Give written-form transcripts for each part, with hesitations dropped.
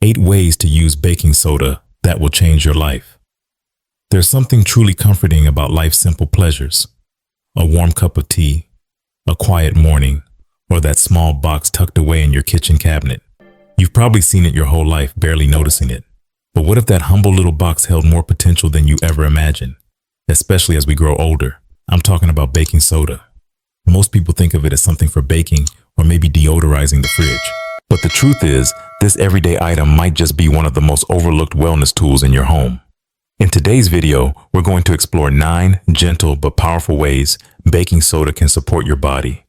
8 ways to use baking soda that will change your life. There's something truly comforting about life's simple pleasures. A warm cup of tea, a quiet morning, or that small box tucked away in your kitchen cabinet. You've probably seen it your whole life, barely noticing it. But what if that humble little box held more potential than you ever imagined? Especially as we grow older. I'm talking about baking soda. Most people think of it as something for baking or maybe deodorizing the fridge. But the truth is, this everyday item might just be one of the most overlooked wellness tools in your home. In today's video, we're going to explore 9 gentle but powerful ways baking soda can support your body.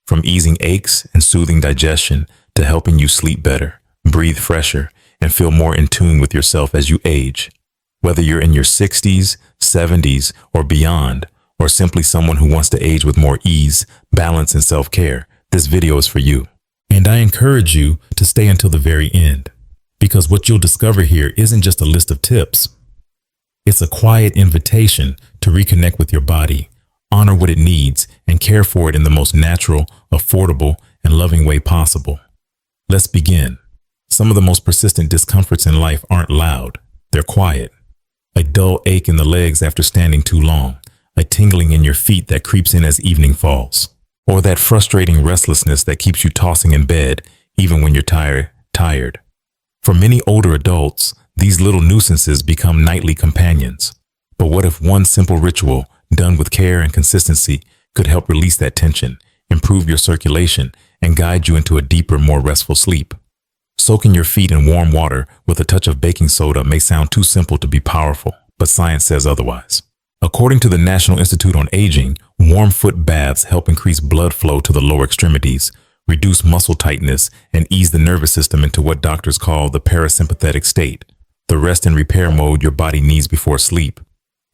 From easing aches and soothing digestion to helping you sleep better, breathe fresher, and feel more in tune with yourself as you age. Whether you're in your 60s, 70s, or beyond, or simply someone who wants to age with more ease, balance, and self-care, this video is for you. And I encourage you to stay until the very end, because what you'll discover here isn't just a list of tips. It's a quiet invitation to reconnect with your body, honor what it needs, and care for it in the most natural, affordable, and loving way possible. Let's begin. Some of the most persistent discomforts in life aren't loud, they're quiet. A dull ache in the legs after standing too long, a tingling in your feet that creeps in as evening falls, or that frustrating restlessness that keeps you tossing in bed even when you're tired. For many older adults, these little nuisances become nightly companions. But what if one simple ritual, done with care and consistency, could help release that tension, improve your circulation, and guide you into a deeper, more restful sleep? Soaking your feet in warm water with a touch of baking soda may sound too simple to be powerful, but science says otherwise. According to the National Institute on Aging, warm foot baths help increase blood flow to the lower extremities, reduce muscle tightness, and ease the nervous system into what doctors call the parasympathetic state, the rest and repair mode your body needs before sleep.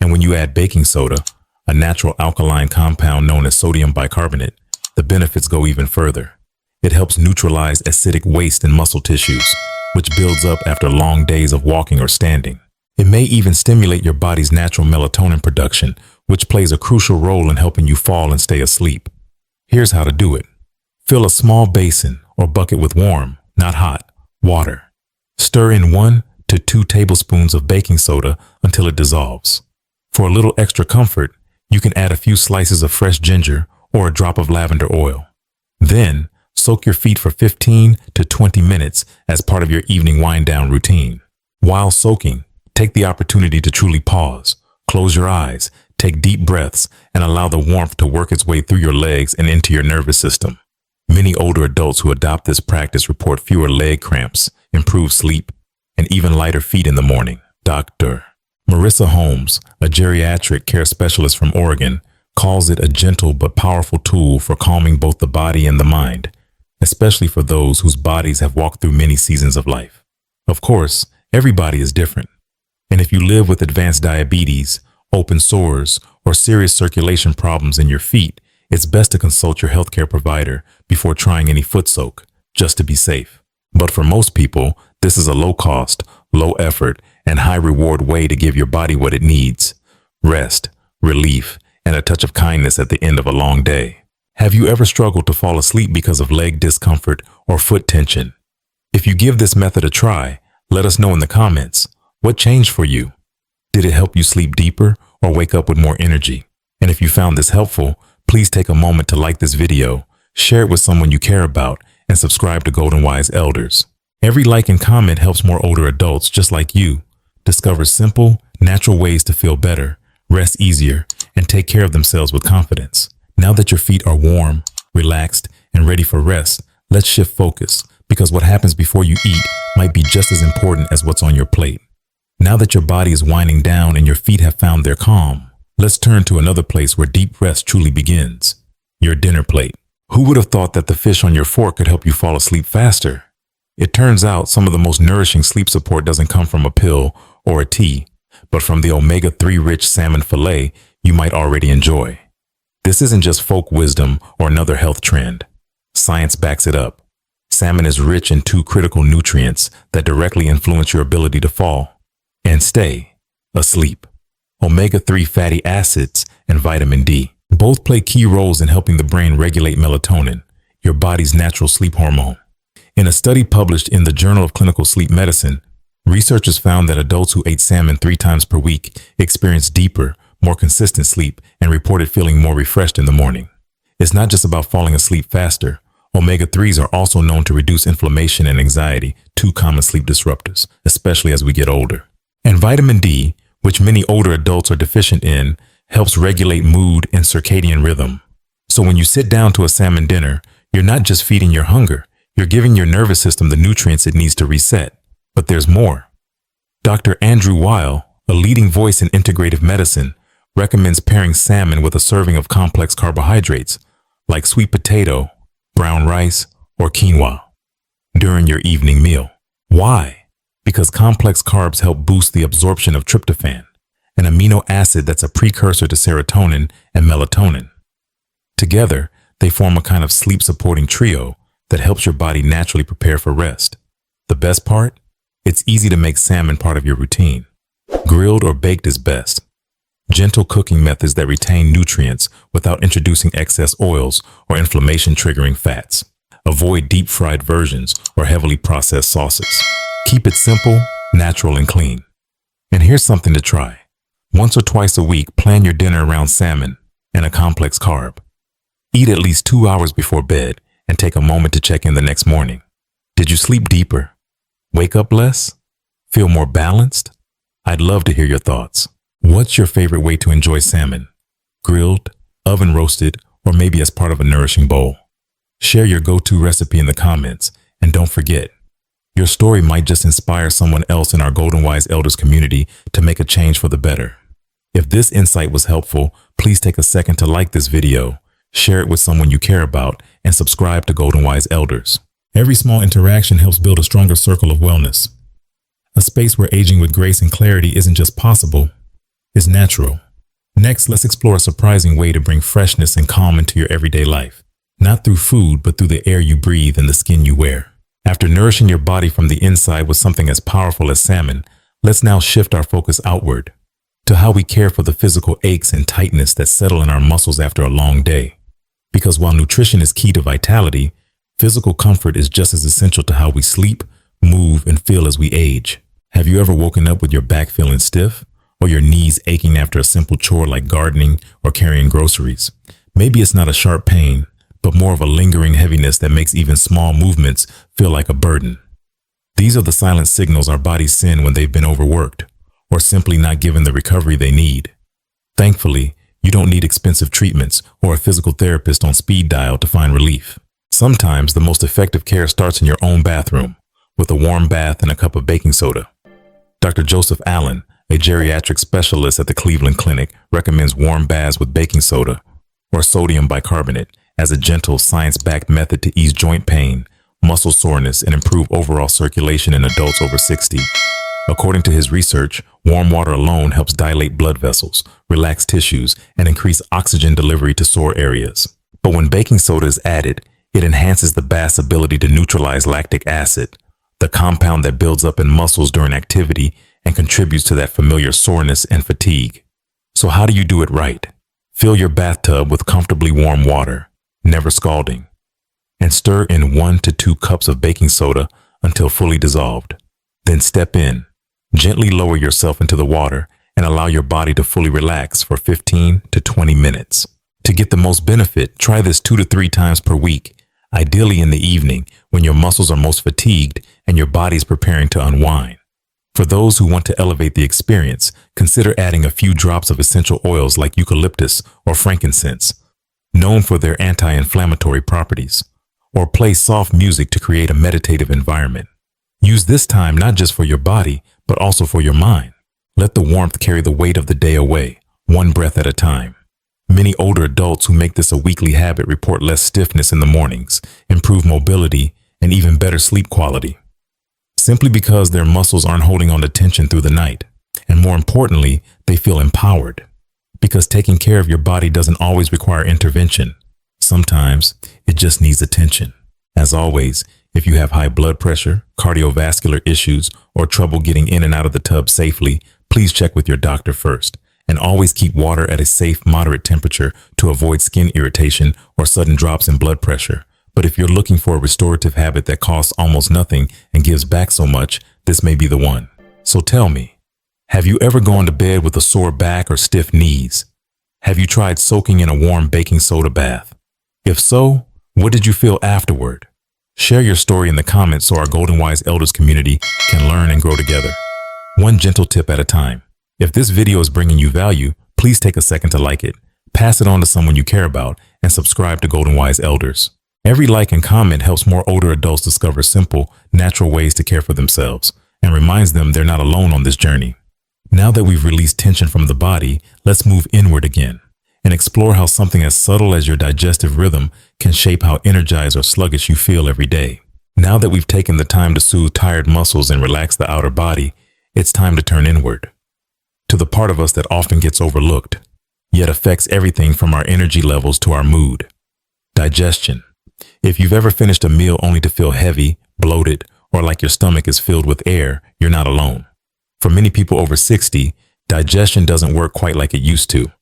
And when you add baking soda, a natural alkaline compound known as sodium bicarbonate, the benefits go even further. It helps neutralize acidic waste in muscle tissues, which builds up after long days of walking or standing. It may even stimulate your body's natural melatonin production, which plays a crucial role in helping you fall and stay asleep. Here's how to do it. Fill a small basin or bucket with warm, not hot, water. Stir in 1 to 2 tablespoons of baking soda until it dissolves. For a little extra comfort, you can add a few slices of fresh ginger or a drop of lavender oil. Then, soak your feet for 15 to 20 minutes as part of your evening wind-down routine. While soaking, take the opportunity to truly pause, close your eyes, take deep breaths, and allow the warmth to work its way through your legs and into your nervous system. Many older adults who adopt this practice report fewer leg cramps, improved sleep, and even lighter feet in the morning. Dr. Marissa Holmes, a geriatric care specialist from Oregon, calls it a gentle but powerful tool for calming both the body and the mind, especially for those whose bodies have walked through many seasons of life. Of course, everybody is different. And if you live with advanced diabetes, open sores, or serious circulation problems in your feet, it's best to consult your healthcare provider before trying any foot soak, just to be safe. But for most people, this is a low-cost, low-effort, and high-reward way to give your body what it needs: rest, relief, and a touch of kindness at the end of a long day. Have you ever struggled to fall asleep because of leg discomfort or foot tension? If you give this method a try, let us know in the comments. What changed for you? Did it help you sleep deeper or wake up with more energy? And if you found this helpful, please take a moment to like this video, share it with someone you care about, and subscribe to Golden Wise Elders. Every like and comment helps more older adults just like you discover simple, natural ways to feel better, rest easier, and take care of themselves with confidence. Now that your feet are warm, relaxed, and ready for rest, let's shift focus, because what happens before you eat might be just as important as what's on your plate. Now that your body is winding down and your feet have found their calm, let's turn to another place where deep rest truly begins: your dinner plate. Who would have thought that the fish on your fork could help you fall asleep faster? It turns out some of the most nourishing sleep support doesn't come from a pill or a tea, but from the omega-3 rich salmon fillet you might already enjoy. This isn't just folk wisdom or another health trend. Science backs it up. Salmon is rich in 2 critical nutrients that directly influence your ability to fall and stay asleep: omega-3 fatty acids and vitamin D. Both play key roles in helping the brain regulate melatonin, your body's natural sleep hormone. In a study published in the Journal of Clinical Sleep Medicine, researchers found that adults who ate salmon 3 times per week experienced deeper, more consistent sleep and reported feeling more refreshed in the morning. It's not just about falling asleep faster. Omega-3s are also known to reduce inflammation and anxiety, 2 common sleep disruptors, especially as we get older. And vitamin D, which many older adults are deficient in, helps regulate mood and circadian rhythm. So when you sit down to a salmon dinner, you're not just feeding your hunger, you're giving your nervous system the nutrients it needs to reset. But there's more. Dr. Andrew Weil, a leading voice in integrative medicine, recommends pairing salmon with a serving of complex carbohydrates, like sweet potato, brown rice, or quinoa, during your evening meal. Why? Because complex carbs help boost the absorption of tryptophan, an amino acid that's a precursor to serotonin and melatonin. Together, they form a kind of sleep-supporting trio that helps your body naturally prepare for rest. The best part? It's easy to make salmon part of your routine. Grilled or baked is best. Gentle cooking methods that retain nutrients without introducing excess oils or inflammation-triggering fats. Avoid deep-fried versions or heavily processed sauces. Keep it simple, natural, and clean. And here's something to try. Once or twice a week, plan your dinner around salmon and a complex carb. Eat at least 2 hours before bed and take a moment to check in the next morning. Did you sleep deeper? Wake up less? Feel more balanced? I'd love to hear your thoughts. What's your favorite way to enjoy salmon? Grilled, oven roasted, or maybe as part of a nourishing bowl? Share your go-to recipe in the comments, and don't forget, your story might just inspire someone else in our Golden Wise Elders community to make a change for the better. If this insight was helpful, please take a second to like this video, share it with someone you care about, and subscribe to Golden Wise Elders. Every small interaction helps build a stronger circle of wellness. A space where aging with grace and clarity isn't just possible, it's natural. Next, let's explore a surprising way to bring freshness and calm into your everyday life. Not through food, but through the air you breathe and the skin you wear. After nourishing your body from the inside with something as powerful as salmon, let's now shift our focus outward to how we care for the physical aches and tightness that settle in our muscles after a long day. Because while nutrition is key to vitality, physical comfort is just as essential to how we sleep, move, and feel as we age. Have you ever woken up with your back feeling stiff? Or your knees aching after a simple chore like gardening or carrying groceries? Maybe it's not a sharp pain, but more of a lingering heaviness that makes even small movements feel like a burden. These are the silent signals our bodies send when they've been overworked, or simply not given the recovery they need. Thankfully, you don't need expensive treatments or a physical therapist on speed dial to find relief. Sometimes the most effective care starts in your own bathroom, with a warm bath and a cup of baking soda. Dr. Joseph Allen, a geriatric specialist at the Cleveland Clinic, recommends warm baths with baking soda or sodium bicarbonate as a gentle, science-backed method to ease joint pain, muscle soreness, and improve overall circulation in adults over 60. According to his research, warm water alone helps dilate blood vessels, relax tissues, and increase oxygen delivery to sore areas. But when baking soda is added, it enhances the bath's ability to neutralize lactic acid, the compound that builds up in muscles during activity and contributes to that familiar soreness and fatigue. So how do you do it right? Fill your bathtub with comfortably warm water, never scalding, and stir in 1 to 2 cups of baking soda until fully dissolved. Then step in, gently lower yourself into the water, and allow your body to fully relax for 15 to 20 minutes. To get the most benefit, try this 2 to 3 times per week, ideally in the evening when your muscles are most fatigued and your body is preparing to unwind. For those who want to elevate the experience, consider adding a few drops of essential oils like eucalyptus or frankincense, known for their anti-inflammatory properties, or play soft music to create a meditative environment. Use this time not just for your body, but also for your mind. Let the warmth carry the weight of the day away, one breath at a time. Many older adults who make this a weekly habit report less stiffness in the mornings, improved mobility, and even better sleep quality. Simply because their muscles aren't holding on to tension through the night. And more importantly, they feel empowered. Because taking care of your body doesn't always require intervention. Sometimes it just needs attention. As always, if you have high blood pressure, cardiovascular issues, or trouble getting in and out of the tub safely, please check with your doctor first. And always keep water at a safe, moderate temperature to avoid skin irritation or sudden drops in blood pressure. But if you're looking for a restorative habit that costs almost nothing and gives back so much, this may be the one. So tell me, have you ever gone to bed with a sore back or stiff knees? Have you tried soaking in a warm baking soda bath? If so, what did you feel afterward? Share your story in the comments so our Golden Wise Elders community can learn and grow together. One gentle tip at a time. If this video is bringing you value, please take a second to like it, pass it on to someone you care about, and subscribe to Golden Wise Elders. Every like and comment helps more older adults discover simple, natural ways to care for themselves and reminds them they're not alone on this journey. Now that we've released tension from the body, let's move inward again and explore how something as subtle as your digestive rhythm can shape how energized or sluggish you feel every day. Now that we've taken the time to soothe tired muscles and relax the outer body, it's time to turn inward, to the part of us that often gets overlooked, yet affects everything from our energy levels to our mood. Digestion. If you've ever finished a meal only to feel heavy, bloated, or like your stomach is filled with air, you're not alone. For many people over 60, digestion doesn't work quite like it used to.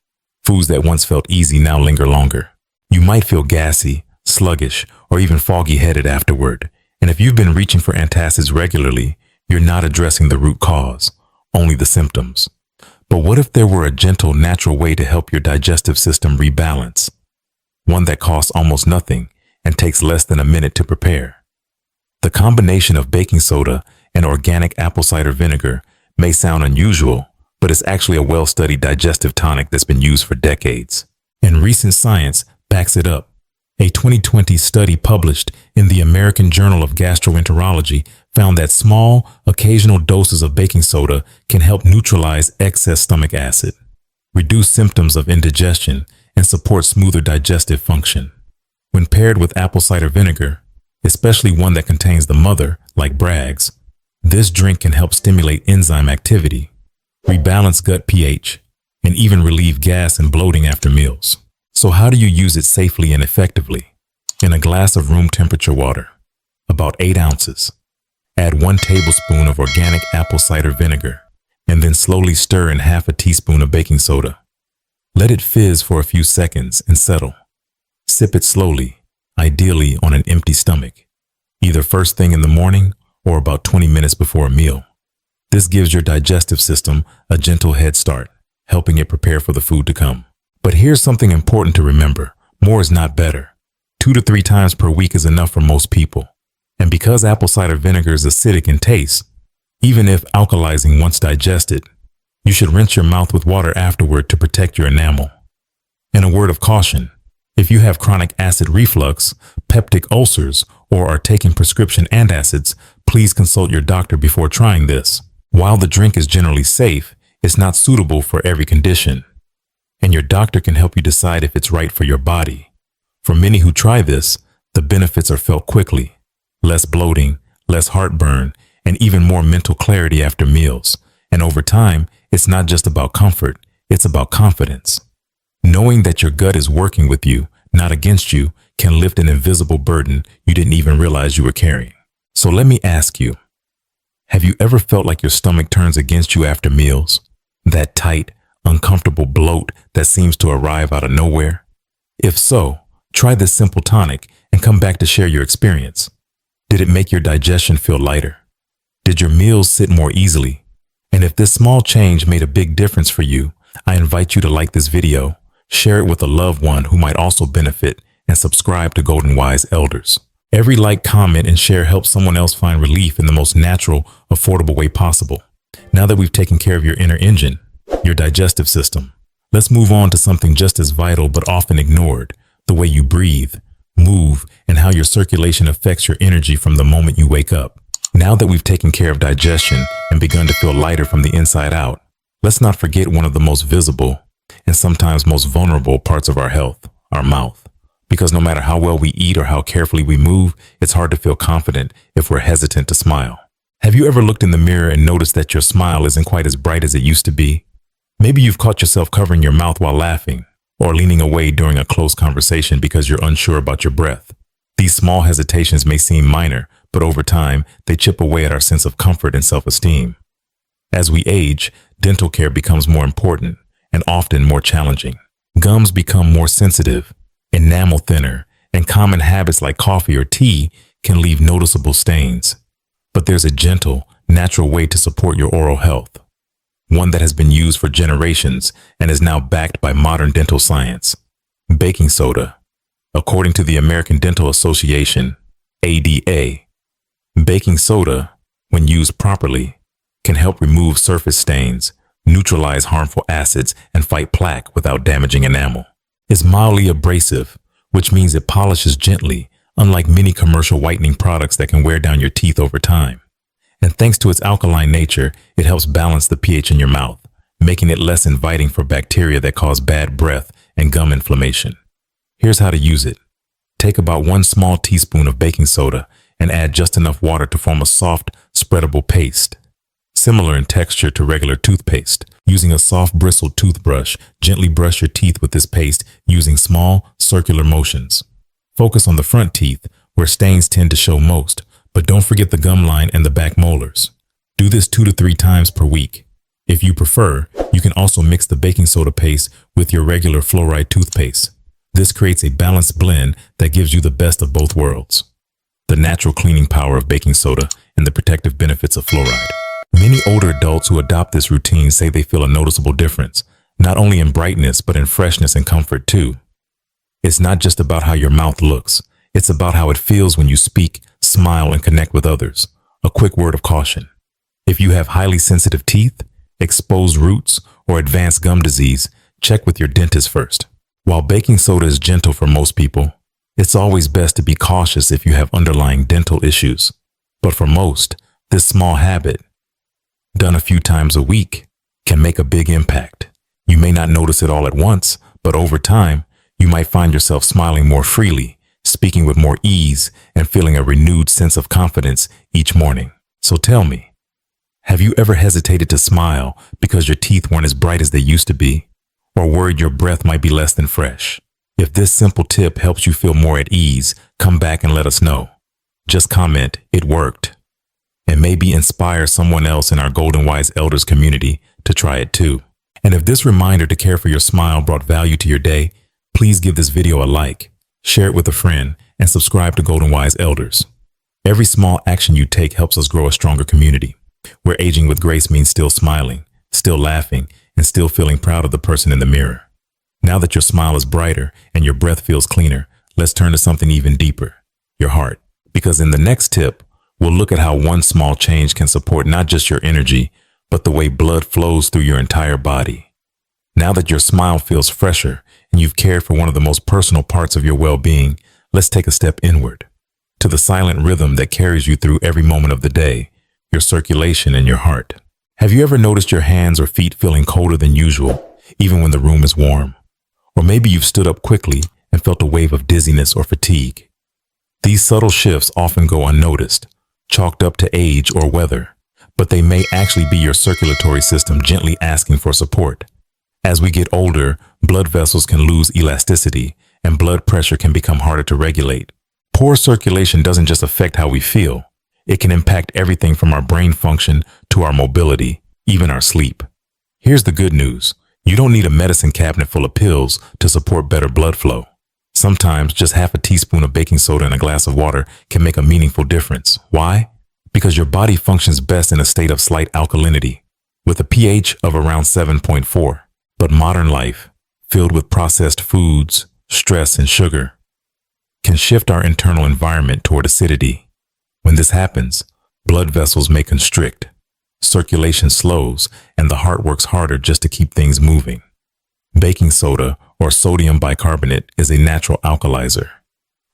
Foods that once felt easy now linger longer. You might feel gassy, sluggish, or even foggy-headed afterward. And if you've been reaching for antacids regularly, you're not addressing the root cause, only the symptoms. But what if there were a gentle, natural way to help your digestive system rebalance? One that costs almost nothing and takes less than a minute to prepare. The combination of baking soda and organic apple cider vinegar may sound unusual, but it's actually a well-studied digestive tonic that's been used for decades. And recent science backs it up. A 2020 study published in the American Journal of Gastroenterology found that small, occasional doses of baking soda can help neutralize excess stomach acid, reduce symptoms of indigestion, and support smoother digestive function. When paired with apple cider vinegar, especially one that contains the mother, like Bragg's, this drink can help stimulate enzyme activity, rebalance gut pH, and even relieve gas and bloating after meals. So how do you use it safely and effectively? In a glass of room temperature water, about 8 ounces. Add 1 tablespoon of organic apple cider vinegar, and then slowly stir in half a teaspoon of baking soda. Let it fizz for a few seconds and settle. Sip it slowly, ideally on an empty stomach, either first thing in the morning or about 20 minutes before a meal. This gives your digestive system a gentle head start, helping it prepare for the food to come. But here's something important to remember. More is not better. 2 to 3 times per week is enough for most people. And because apple cider vinegar is acidic in taste, even if alkalizing once digested, you should rinse your mouth with water afterward to protect your enamel. And a word of caution, if you have chronic acid reflux, peptic ulcers, or are taking prescription antacids, please consult your doctor before trying this. While the drink is generally safe, it's not suitable for every condition, and your doctor can help you decide if it's right for your body. For many who try this, the benefits are felt quickly. Less bloating, less heartburn, and even more mental clarity after meals. And over time, it's not just about comfort, it's about confidence. Knowing that your gut is working with you, not against you, can lift an invisible burden you didn't even realize you were carrying. So let me ask you, have you ever felt like your stomach turns against you after meals? That tight, uncomfortable bloat that seems to arrive out of nowhere? If so, try this simple tonic and come back to share your experience. Did it make your digestion feel lighter? Did your meals sit more easily? And if this small change made a big difference for you, I invite you to like this video, share it with a loved one who might also benefit, and subscribe to Golden Wise Elders. Every like, comment, and share helps someone else find relief in the most natural, affordable way possible. Now that we've taken care of your inner engine, your digestive system, let's move on to something just as vital but often ignored, the way you breathe, move, and how your circulation affects your energy from the moment you wake up. Now that we've taken care of digestion and begun to feel lighter from the inside out, let's not forget one of the most visible and sometimes most vulnerable parts of our health, our mouth. Because no matter how well we eat or how carefully we move, it's hard to feel confident if we're hesitant to smile. Have you ever looked in the mirror and noticed that your smile isn't quite as bright as it used to be? Maybe you've caught yourself covering your mouth while laughing, or leaning away during a close conversation because you're unsure about your breath. These small hesitations may seem minor, but over time, they chip away at our sense of comfort and self-esteem. As we age, dental care becomes more important and often more challenging. Gums become more sensitive, enamel thinner, and common habits like coffee or tea can leave noticeable stains. But there's a gentle, natural way to support your oral health, one that has been used for generations and is now backed by modern dental science. Baking soda. According to the American Dental Association, ADA, baking soda, when used properly, can help remove surface stains, neutralize harmful acids, and fight plaque without damaging enamel. It's mildly abrasive, which means it polishes gently, unlike many commercial whitening products that can wear down your teeth over time. And thanks to its alkaline nature, it helps balance the pH in your mouth, making it less inviting for bacteria that cause bad breath and gum inflammation. Here's how to use it. Take about 1 small teaspoon of baking soda and add just enough water to form a soft, spreadable paste. Similar in texture to regular toothpaste. Using a soft bristled toothbrush, gently brush your teeth with this paste using small, circular motions. Focus on the front teeth, where stains tend to show most, but don't forget the gum line and the back molars. Do this 2 to 3 times per week. If you prefer, you can also mix the baking soda paste with your regular fluoride toothpaste. This creates a balanced blend that gives you the best of both worlds. The natural cleaning power of baking soda and the protective benefits of fluoride. Many older adults who adopt this routine say they feel a noticeable difference, not only in brightness, but in freshness and comfort too. It's not just about how your mouth looks. It's about how it feels when you speak, smile, and connect with others. A quick word of caution. If you have highly sensitive teeth, exposed roots, or advanced gum disease, check with your dentist first. While baking soda is gentle for most people, it's always best to be cautious if you have underlying dental issues. But for most, this small habit, done a few times a week, can make a big impact. You may not notice it all at once, but over time, you might find yourself smiling more freely, speaking with more ease, and feeling a renewed sense of confidence each morning. So tell me, have you ever hesitated to smile because your teeth weren't as bright as they used to be, or worried your breath might be less than fresh? If this simple tip helps you feel more at ease, come back and let us know. Just comment, "It worked," and maybe inspire someone else in our Golden Wise Elders community to try it too. And if this reminder to care for your smile brought value to your day, please give this video a like, share it with a friend, and subscribe to Golden Wise Elders. Every small action you take helps us grow a stronger community, where aging with grace means still smiling, still laughing, and still feeling proud of the person in the mirror. Now that your smile is brighter and your breath feels cleaner, let's turn to something even deeper, your heart. Because in the next tip, we'll look at how one small change can support not just your energy, but the way blood flows through your entire body. Now that your smile feels fresher and you've cared for one of the most personal parts of your well-being, let's take a step inward, to the silent rhythm that carries you through every moment of the day, your circulation and your heart. Have you ever noticed your hands or feet feeling colder than usual, even when the room is warm? Or maybe you've stood up quickly and felt a wave of dizziness or fatigue. These subtle shifts often go unnoticed, chalked up to age or weather, but they may actually be your circulatory system gently asking for support. As we get older, blood vessels can lose elasticity and blood pressure can become harder to regulate. Poor circulation doesn't just affect how we feel. It can impact everything from our brain function to our mobility, even our sleep. Here's the good news. You don't need a medicine cabinet full of pills to support better blood flow. Sometimes just half a teaspoon of baking soda in a glass of water can make a meaningful difference. Why? Because your body functions best in a state of slight alkalinity, with a pH of around 7.4. But modern life, filled with processed foods, stress, and sugar, can shift our internal environment toward acidity. When this happens, blood vessels may constrict, circulation slows, and the heart works harder just to keep things moving. Baking soda, or sodium bicarbonate, is a natural alkalizer.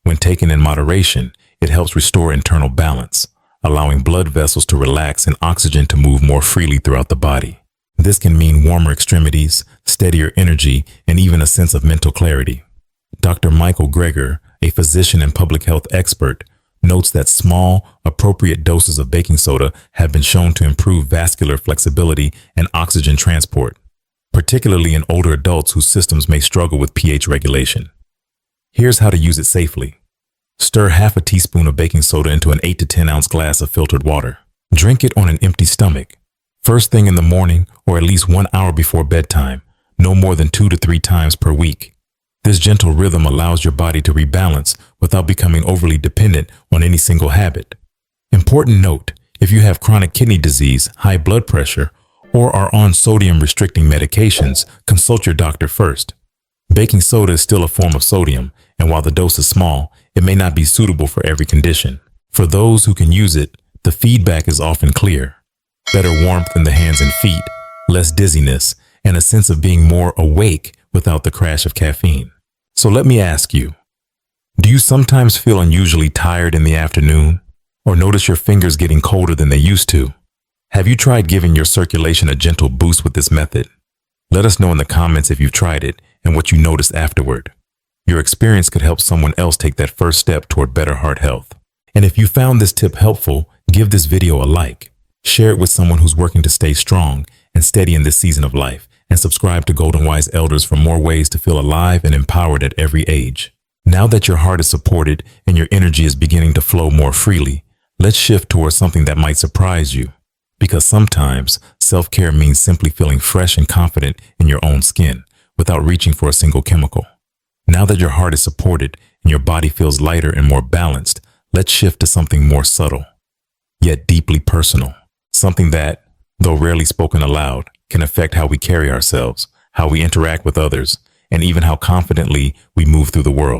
When taken in moderation, it helps restore internal balance, allowing blood vessels to relax and oxygen to move more freely throughout the body. This can mean warmer extremities, steadier energy, and even a sense of mental clarity. Dr. Michael Greger, a physician and public health expert, notes that small, appropriate doses of baking soda have been shown to improve vascular flexibility and oxygen transport, particularly in older adults whose systems may struggle with pH regulation. Here's how to use it safely. Stir half a teaspoon of baking soda into an 8 to 10 ounce glass of filtered water. Drink it on an empty stomach, first thing in the morning or at least 1 hour before bedtime, no more than 2 to 3 times per week. This gentle rhythm allows your body to rebalance without becoming overly dependent on any single habit. Important note, if you have chronic kidney disease, high blood pressure, or are on sodium-restricting medications, consult your doctor first. Baking soda is still a form of sodium, and while the dose is small, it may not be suitable for every condition. For those who can use it, the feedback is often clear. Better warmth in the hands and feet, less dizziness, and a sense of being more awake without the crash of caffeine. So let me ask you, do you sometimes feel unusually tired in the afternoon, or notice your fingers getting colder than they used to? Have you tried giving your circulation a gentle boost with this method? Let us know in the comments if you've tried it and what you noticed afterward. Your experience could help someone else take that first step toward better heart health. And if you found this tip helpful, give this video a like, share it with someone who's working to stay strong and steady in this season of life, and subscribe to Golden Wise Elders for more ways to feel alive and empowered at every age. Now that your heart is supported and your energy is beginning to flow more freely, let's shift towards something that might surprise you. Because sometimes self-care means simply feeling fresh and confident in your own skin without reaching for a single chemical. Now that your heart is supported and your body feels lighter and more balanced, let's shift to something more subtle, yet deeply personal. Something that, though rarely spoken aloud, can affect how we carry ourselves, how we interact with others, and even how confidently we move through the world.